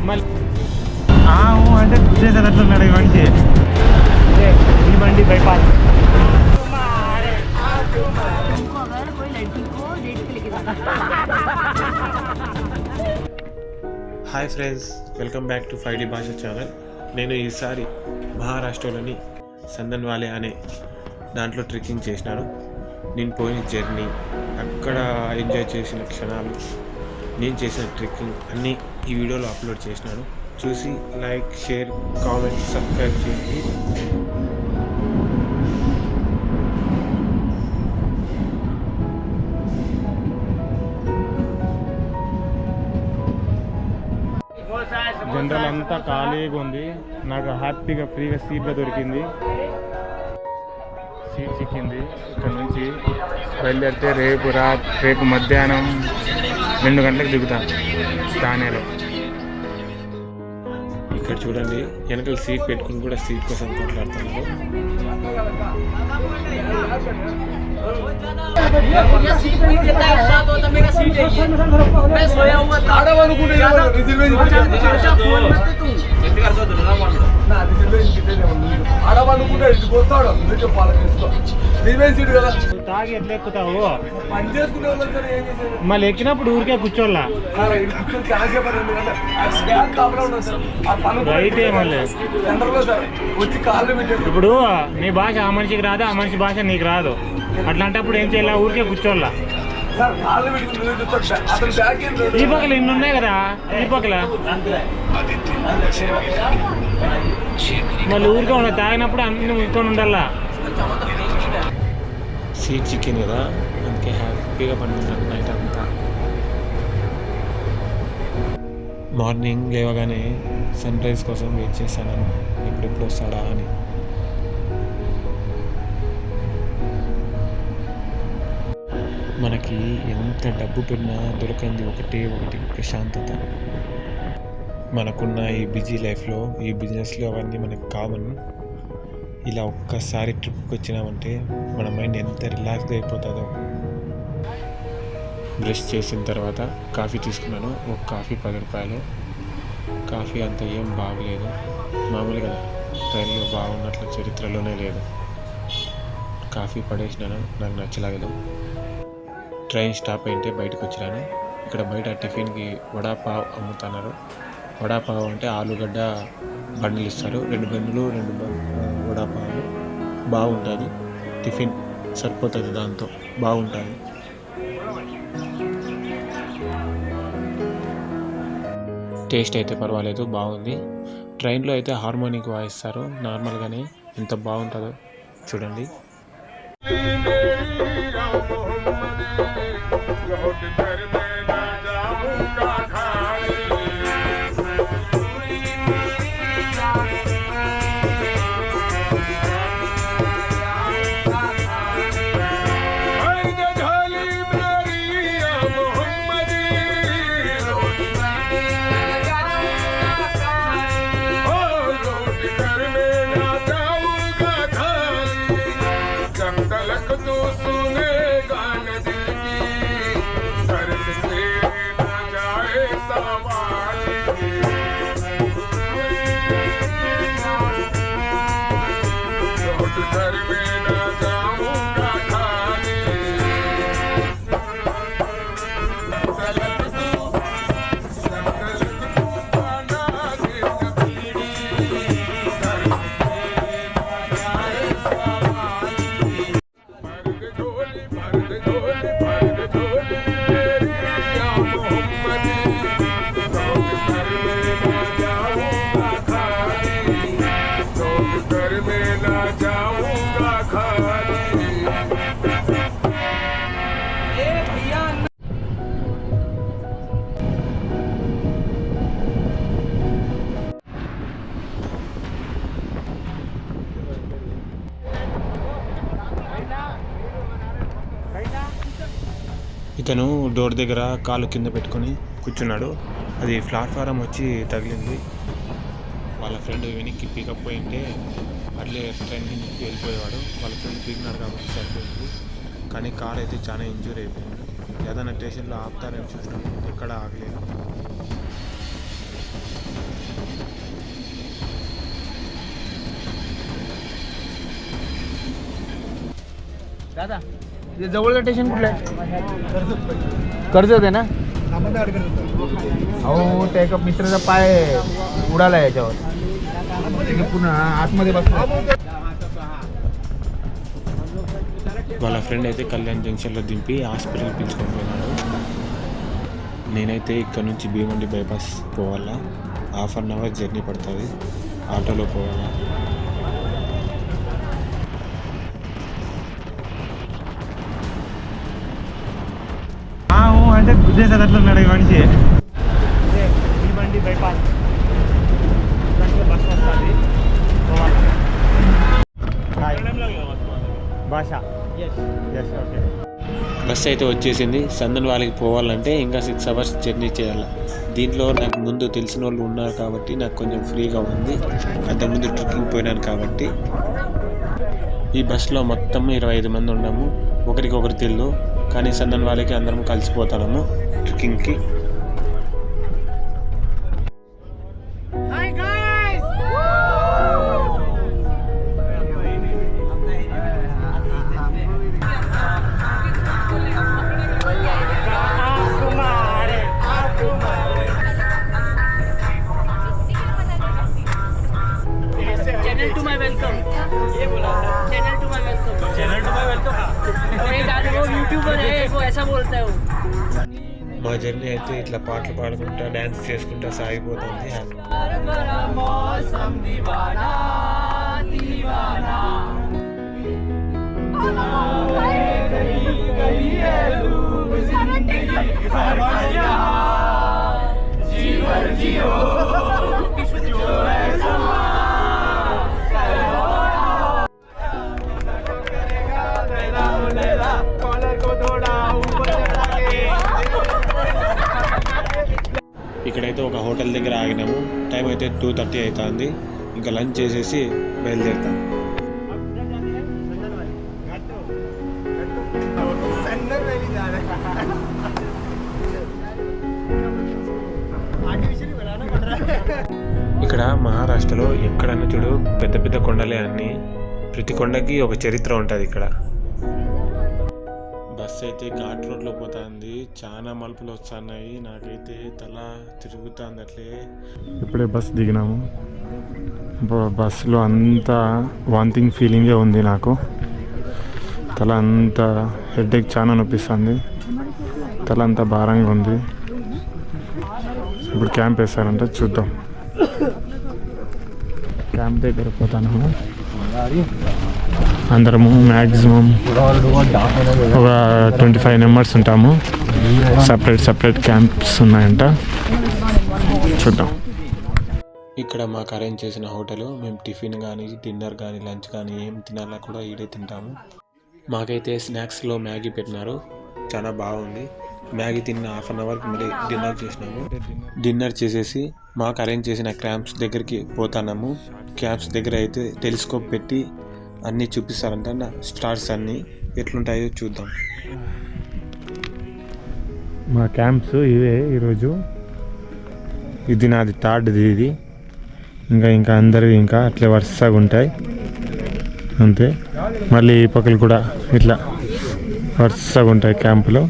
మళ్ళీ అంటే చేసేటట్లున్నాడు ఈ మనిషి. ఈ బండి bypass. Hi friends, welcome back to 5D భాష ఛానల్. నేను ఈసారి మహారాష్ట్రలోని సందన్ వాలే అనే దాంట్లో ట్రెక్కింగ్ చేసినాను. నేను పోయిన జర్నీ, అక్కడ ఎంజాయ్ చేసిన క్షణాలు, నేను చేసిన ట్రెక్కింగ్ అన్నీ ఈ వీడియోలో అప్లోడ్ చేసినాను. చూసి లైక్, షేర్, కామెంట్, సబ్స్క్రైబ్ చేయండి. జనరల్ అంతా ఖాళీగా ఉంది. నాకు హ్యాపీగా ఫ్రీగా సీట్లో దొరికింది. సీట్ చిక్కింది. ఇక్కడ నుంచి బయలుదేరితే రేపు మధ్యాహ్నం 2 గంటలకు దిగుతాను థానేలో. ఇక్కడ చూడండి, వెనకాల సీట్ పెట్టుకుని కూడా సీట్ కోసం కొట్లాడుతున్నారు. తాగి ఎట్లా ఎక్కుతావు? మళ్ళీ ఎక్కినప్పుడు ఊరికే కూర్చోల్లా. రైతే మళ్ళీ ఇప్పుడు నీ భాష ఆ మనిషికి రాదు, ఆ మనిషి భాష నీకు రాదు. అట్లాంటప్పుడు ఏం చేయాలి? ఊరికే కూర్చోల్లా. ఈ పక్కల ఇన్ని ఉన్నాయి కదా, ఈ పక్కల మళ్ళీ ఊరికే ఉండదు. తాగినప్పుడు అన్ని ముంచుకొని ఉండాలా. సీట్ చిక్కింది కదా, అందుకే హ్యాపీగా పడుతున్నాను నైట్ అంతా. మార్నింగ్ లేవగానే సన్ రైజ్ కోసం వెయిట్ చేశాను, ఎప్పుడెప్పుడు వస్తాడా అని. మనకి ఎంత డబ్బు పెట్టినా దొరకంది ఒకటి ప్రశాంతత. మనకున్న ఈ బిజీ లైఫ్లో, ఈ బిజినెస్లో అవన్నీ మనకు కామన్. ఇలా ఒక్కసారి ట్రిప్కి వచ్చినామంటే మన మైండ్ ఎంత రిలాక్స్గా అయిపోతుందో. బ్రష్ చేసిన తర్వాత కాఫీ తీసుకున్నాను. ఒక కాఫీ 10 రూపాయలు. కాఫీ అంత ఏం బాగలేదు, మామూలుగా ట్రైన్లో బాగున్నట్లు చరిత్రలోనే లేదు. కాఫీ పడేసినాను, నాకు నచ్చలేదు. ట్రైన్ స్టాప్ అయితే బయటకు వచ్చినాను. ఇక్కడ బయట టిఫిన్కి వడాపావ్ అమ్ముతున్నారు. వడాపావ్ అంటే ఆలుగడ్డ బండిలు ఇస్తారు, 2 బండ్లు 2 వడాపావులు. బాగుంటుంది టిఫిన్, సరిపోతుంది, దాంతో బాగుంటుంది. టేస్ట్ అయితే పర్వాలేదు, బాగుంది. ట్రైన్లో అయితే హార్మోనిక్ వాయిస్తారు నార్మల్గానే. ఎంత బాగుంటుందో చూడండి. ఇతను డోర్ దగ్గర కాలు కింద పెట్టుకొని కూర్చున్నాడు. అది ప్లాట్ఫారం వచ్చి తగిలింది. వాళ్ళ ఫ్రెండ్ వెనక్కి పికప్ పోయింటే అట్లే ట్రైన్ కిందకి వెళ్ళిపోయేవాడు. వాళ్ళ ఫ్రెండ్ పీకినాడు కాబట్టి సరిపోయింది. కానీ కార్ అయితే చాలా ఇంజూర్ అయిపోయింది. ఏదైనా స్టేషన్లో ఆపుతారని చూసినాం, ఎక్కడ ఆగలేదు. दादा हे जवळचं स्टेशन कुठलं आहे? कर्जत आहे ना. अहो त्या एका मित्राचा पाय उडाला याच्यावर पुन्हा आतमध्ये बसला. వాళ్ళ ఫ్రెండ్ అయితే కళ్యాణ్ జంక్షన్లో దింపి హాస్పిటల్ పిలుచుకొని పోయినాడు. నేనైతే ఇక్కడ నుంచి భీమండి బైపాస్ పోవాలా. 1/2 అవర్ జర్నీ పడుతుంది. ఆటోలో పోవాలా. అంటే గుద్దేసారి అట్లా ఉన్నాడు ఈ మనిషి. భీమండి బైపాస్ బస్ వస్తుంది. భాష ఓకే. బస్ అయితే వచ్చేసింది. సందన్ వాళ్ళకి పోవాలంటే ఇంకా 6 అవర్స్ జర్నీ చేయాలి. దీంట్లో నాకు ముందు తెలిసిన వాళ్ళు ఉన్నారు కాబట్టి నాకు కొంచెం ఫ్రీగా ఉంది. అంతకుముందు ట్రెక్కింగ్ పోయినాను కాబట్టి. ఈ బస్సులో మొత్తం 25 మంది ఉన్నాము. ఒకరికొకరు తెలియదు కానీ సందన్ వాళ్ళకి అందరం కలిసిపోతాము ట్రెక్కింగ్కి. మా జర్నీ అయితే ఇట్లా పాటలు పాడుకుంటా డ్యాన్స్ చేసుకుంటా సాగిపోతుంది. ఇక్కడైతే ఒక హోటల్ దగ్గర ఆగినాము. టైం అయితే 2:30 అవుతుంది. ఇంకా లంచ్ చేసేసి బయలుదేరుతాం. ఇక్కడ మహారాష్ట్రలో ఎక్కడన్నా చూడు పెద్ద పెద్ద కొండలే అన్నీ. ప్రతి కొండకి ఒక చరిత్ర ఉంటుంది ఇక్కడ. బస్ అయితే ఘాట్ రోడ్లో పోతుంది. చాలా మలుపులు వస్తున్నాయి. నాకైతే తల తిరుగుతుంది అట్లే. ఇప్పుడే బస్ దిగినాము. బస్సులో అంతా వాంతింగ్ ఫీలింగే ఉంది నాకు. తల అంతా హెడేక్ చాలా నొప్పిస్తుంది. తల అంతా భారంగా ఉంది. ఇప్పుడు క్యాంప్ వేస్తారంట, చూద్దాం. క్యాంప్ దగ్గర పోతాను. అందరము మ్యాక్సిమం ఒక 25 మెంబర్స్ ఉంటాము. సపరేట్ క్యాంప్స్ ఉన్నాయంట, చూద్దాం. ఇక్కడ మాకు అరేంజ్ చేసిన హోటల్. మేము టిఫిన్ కానీ డిన్నర్ కానీ లంచ్ కానీ ఏం తినాలా కూడా ఈడే తింటాము. మాకైతే స్నాక్స్లో మ్యాగీ పెట్టినారు, చాలా బాగుంది. మ్యాగీ తిన్న 1/2 అవర్కి మళ్ళీ డిన్నర్ చేసినాము. డిన్నర్ చేసేసి మాకు అరేంజ్ చేసిన క్యాంప్స్ దగ్గరికి పోతాము. క్యాంప్స్ దగ్గర అయితే టెలిస్కోప్ పెట్టి అన్నీ చూపిస్తారంట. స్టార్స్ అన్నీ ఎట్లుంటాయో చూద్దాం. మా క్యాంప్స్ ఇవే ఈరోజు. ఇది నాది 3rd ఇది. ఇంకా అందరివి ఇంకా అట్లే వరుసగా ఉంటాయి అంతే. మళ్ళీ ఈ పక్కలు కూడా ఇట్లా వరుసగా ఉంటాయి క్యాంపులో.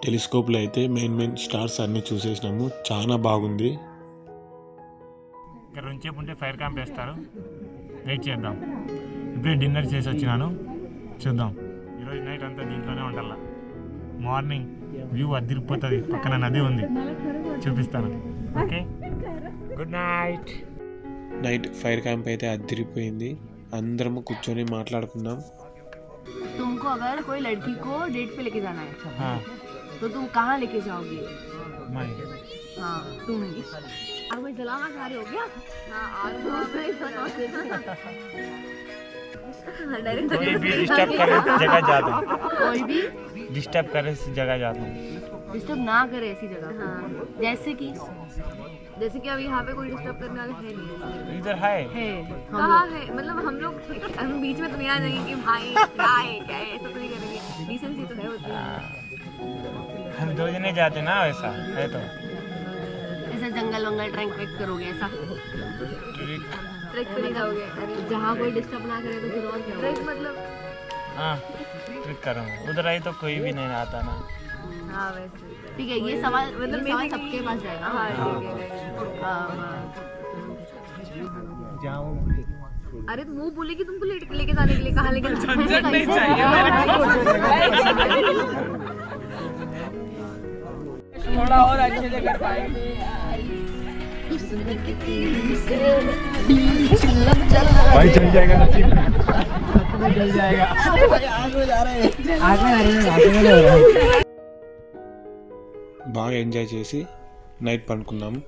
టెలిస్కోప్లో అయితే మెయిన్ స్టార్స్ అన్నీ చూసేసినాము. చాలా బాగుంది. ఇక్కడ రెండుసేపు ఉంటే ఫైర్ క్యాంప్ వేస్తారు, వెయిట్ చేద్దాం. ఇప్పుడే డిన్నర్ చేసి వచ్చినాను, చూద్దాం. ఈరోజు నైట్ అంతా దీంట్లోనే ఉండాల. మార్నింగ్ వ్యూ అదిరిపోతుంది. పక్కన నది ఉంది, చూపిస్తాను. Okay, good night. Night fire camp అయితే అదిరిపోయింది. అందరము కూర్చొని మాట్లాడుకున్నాం. तुमको अगर कोई लड़की को डेट पे लेके जाना है, हाँ, तो तुम कहाँ लेके जाओगे? मैं, हाँ तुम ही। अब मैं जलाना खा रहे हो क्या? हाँ आज कोई भी डिस्टर्ब करे जगह जाता हूँ. कोई भी डिस्टर्ब करे इस जगह जाता हूँ. डिस्टर्ब ना करे ऐसी जगह. हाँ जैसे कि अब यहाँ पे कोई डिस्टर्ब करने वाला है नहीं. इधर है कहाँ है? मतलब हम लोग बीच में तो नहीं आ जाएंगे कि भाई क्या है ऐसा तो नहीं करेंगे. डिसेंसी तो है होती है. हम 2 जने जाते ना, वैसा है तो ऐसा जंगल वंगल ट्रैक वेक करोगे? ऐसा ट्रैक पे नहीं जाओगे? जहाँ कोई डिस्टर्ब ना करे तो फिर और क्या? ट्रैक मतलब हाँ ट्रिक करूँगा, उधर आई तो कोई भी नहीं आता ना। हाँ वैसे ठीक है, ये सवाल मतलब ये सवाल सबके पास जाएगा। हाँ ठीक है। अरे तो वो बोले कि तुमको लेके जाने के लिए कहाँ लेके झंझट नहीं चाहिए। थोड़ा और अच्छे से कर पाएंगे। भाई चल जाएगा नसीब। जल जाएगा। आग में जा रहे हैं। బాగా ఎంజాయ్ చేసి నైట్ పడుకున్నాము.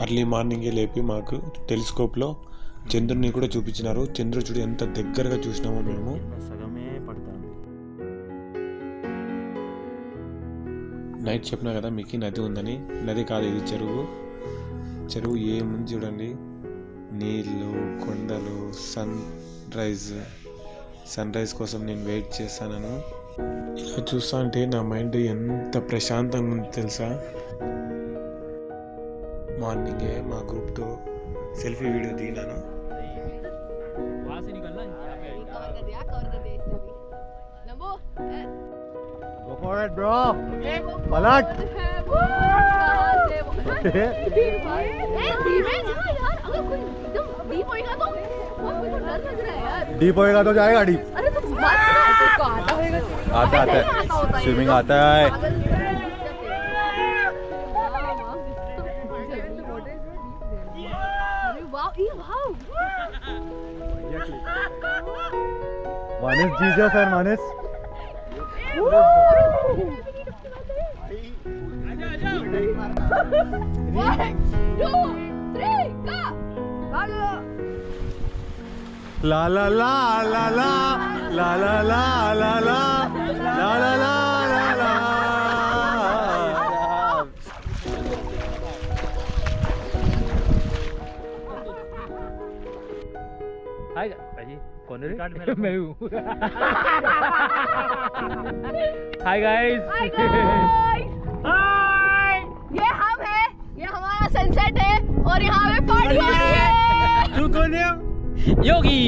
అర్లీ మార్నింగే లేపి మాకు టెలిస్కోప్లో చంద్రుడిని కూడా చూపించినారు. చంద్రుడు చూడు ఎంత దగ్గరగా చూసినామో మేము. సగమే పడతాను. నైట్ చెప్పినా కదా మీకు నది ఉందని. నది కాదు, ఇది చెరువు. చెరువు ఏముంది చూడండి, నీళ్ళు, కొండలు, సన్ రైజ్ కోసం నేను వెయిట్ చేస్తాను. ఇలా చూస్తా అంటే నా మైండ్ ఎంత ప్రశాంతంగా ఉంది తెలుసా. మార్నింగే మా గ్రూప్తో సెల్ఫీ వీడియో దిగినాను. Go for it, bro. पलट. डीप होएगा तो जाएगा डीप. अरे तो आता है स्विमिंग आता है. मानस जीजस और मानस. ला ला ला ला ला ला ला ला ला ला ला ला ला ला. हाय भाई, कौन है? मैं हूँ. Hi guys. ये हम है, ये हमारा सनसेट है और यहाँ पे पार्टी हो रही है। तू कौन है? योगी